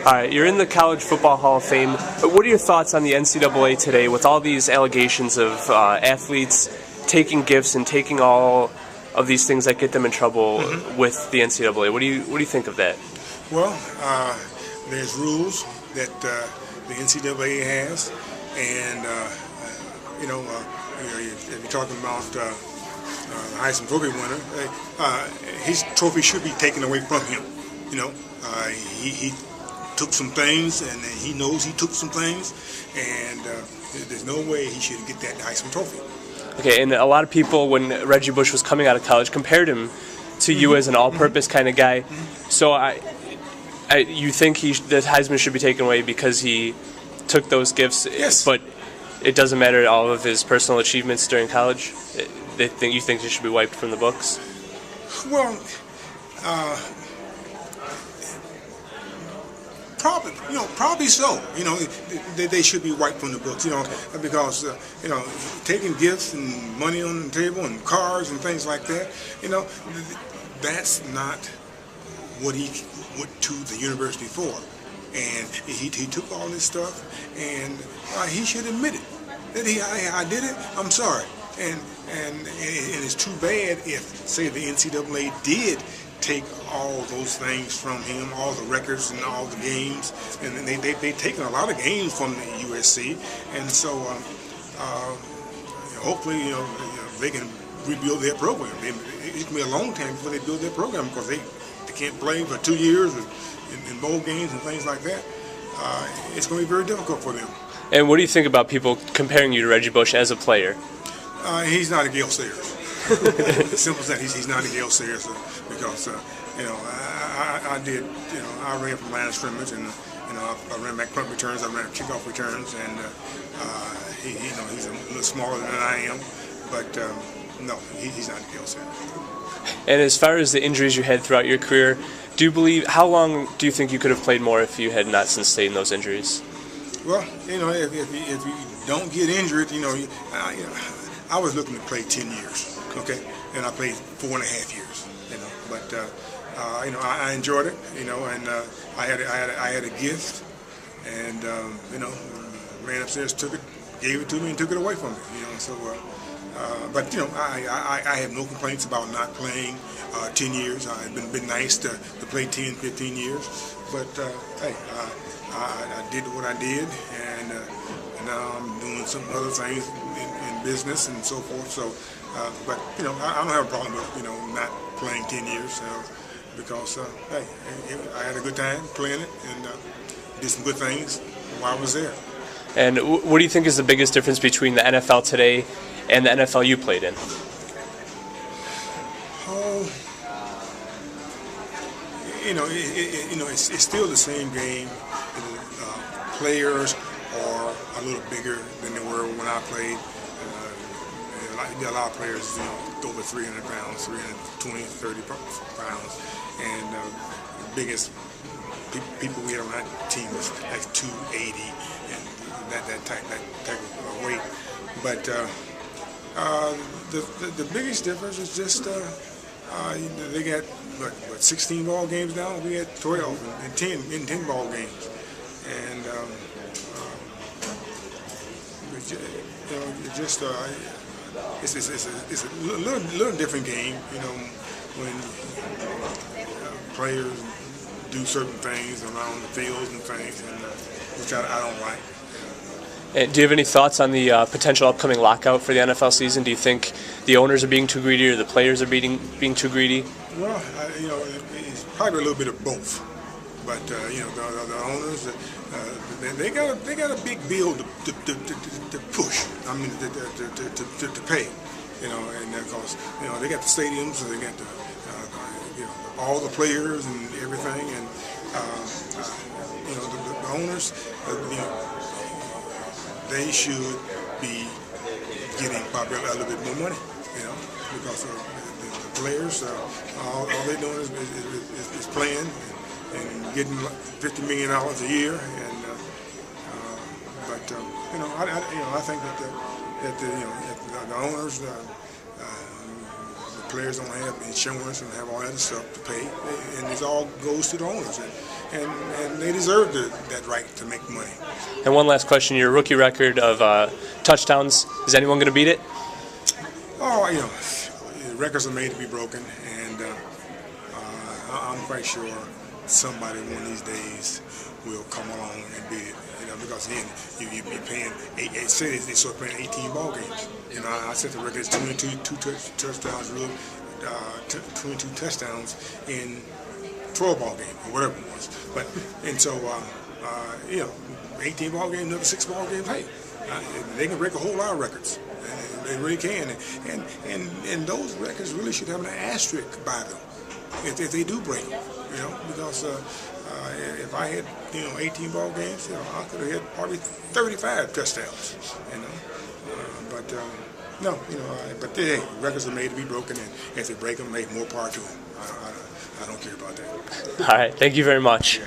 All right, you're in the College Football Hall of Fame. What are your thoughts on the NCAA today with all these allegations of athletes taking gifts and taking all of these things that get them in trouble with the NCAA? What do you think of that? Well, there's rules that the NCAA has, and if you're talking about the Heisman Trophy winner, his trophy should be taken away from him. He took some things, and he knows he took some things, and there's no way he should get that Heisman Trophy. Okay, and a lot of people, when Reggie Bush was coming out of college, compared him to you as an all-purpose kind of guy. So you think the Heisman should be taken away because he took those gifts? Yes. But it doesn't matter all of his personal achievements during college? You think they should be wiped from the books? Well, probably so. They should be wiped from the books. Because taking gifts and money on the table and cars and things like that. That's not what he went to the university for. And he took all this stuff, and he should admit it. That I did it. I'm sorry. And it's too bad if, say, the NCAA did take all those things from him, all the records and all the games, and they've taken a lot of games from the USC, and so hopefully they can rebuild their program. It can be a long time before they build their program because they can't play for 2 years in bowl games and things like that. It's going to be very difficult for them. And what do you think about people comparing you to Reggie Bush as a player? He's not a Gale Sayers. Simple as that. He's not a Gale Sayers because I ran from line of scrimmage, and I ran back punt returns, I ran kickoff returns, and he's a little smaller than I am, but no, he's not a Gale Sayers. And as far as the injuries you had throughout your career, how long do you think you could have played more if you had not sustained those injuries? Well, if you don't get injured, I was looking to play 10 years, okay, and I played 4.5 years, but I enjoyed it, and I had a gift, and ran upstairs, took it, gave it to me, and took it away from me, so. But I have no complaints about not playing 10 years. It's been nice to play 10, 15 years, but hey, I did what I did, and now I'm doing some other things in business and so forth. So, but I don't have a problem with not playing 10 years because hey, I had a good time playing it and did some good things while I was there. And what do you think is the biggest difference between the NFL today and the NFL you played in? Oh, it's still the same game. Players are a little bigger than they were when I played. A lot of players, over 300 pounds, 320, 30 pounds, and the biggest people we had on that team was like 280, and that type of weight. But the biggest difference is just they got what 16 ball games now. We had 12 and 10 ball games, and it's a little different game. When players do certain things around the fields and things, and which I don't like. And do you have any thoughts on the potential upcoming lockout for the NFL season? Do you think the owners are being too greedy or the players are being too greedy? Well, it's probably a little bit of both. But the owners, they got a big bill to push. I mean, to pay. And of course, they got the stadiums, so they got all the players and everything, and the owners, they should be getting probably a little bit more money, because the players, all they're doing is playing and getting $50 million a year, and I think that the owners, the players don't have insurance and have all that stuff to pay, and it all goes to the owners. and they deserve that right to make money. And one last question: your rookie record of touchdowns, is anyone going to beat it? Oh, records are made to be broken, and I'm quite sure somebody one of these days will come along and beat it. Because again, you be paying say they start playing 18 ball games. I set the record as 22 touchdowns, 22 touchdowns in 12 ball game or whatever it was. But and so 18 ball games, another 6 ball games. Hey, they can break a whole lot of records. They really can, and those records really should have an asterisk by them if they do break them. Because if I had 18 ball games, I could have had probably 35 touchdowns. But no, but hey, records are made to be broken, and if they break them, make more power to them. I don't care about that. All right, thank you very much.